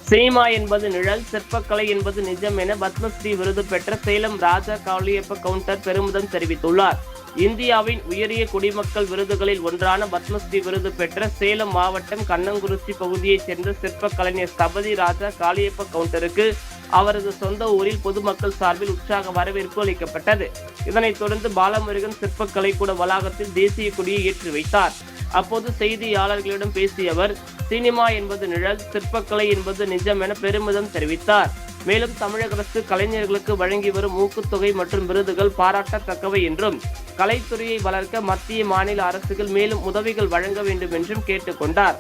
Cinema என்பது நிழல், சிற்பக்கலை என்பது நிஜம் என பத்மஸ்ரீ விருது பெற்ற சேலம் ராஜா காளியப்ப கவுண்டர் பெருமிதம் தெரிவித்துள்ளார். இந்தியாவின் உயரிய குடிமக்கள் விருதுகளில் ஒன்றான பத்மஸ்ரீ விருது பெற்ற சேலம் மாவட்டம் கண்ணங்குறிச்சி பகுதியைச் சேர்ந்த சிற்ப கலைஞர் ஸ்தபதி ராஜா காளியப்ப கவுண்டருக்கு அவரது சொந்த ஊரில் பொதுமக்கள் சார்பில் உற்சாக வரவேற்பு அளிக்கப்பட்டது. இதனைத் தொடர்ந்து பாலமுருகன் சிற்ப கலைக்கூட வளாகத்தில் தேசிய கொடியை ஏற்றி வைத்தார். அப்போது செய்தியாளர்களிடம் பேசிய அவர், சினிமா என்பது நிழல், சிற்பக்கலை என்பது நிஜம் என பெருமிதம் தெரிவித்தார். மேலும் தமிழக அரசு கலைஞர்களுக்கு வழங்கி வரும் ஊக்கத்தொகை மற்றும் விருதுகள் பாராட்டத்தக்கவை என்றும், கலைத்துறையை வளர்க்க மத்திய மாநில அரசுகள் மேலும் உதவிகள் வழங்க வேண்டும் என்றும் கேட்டுக்கொண்டார்.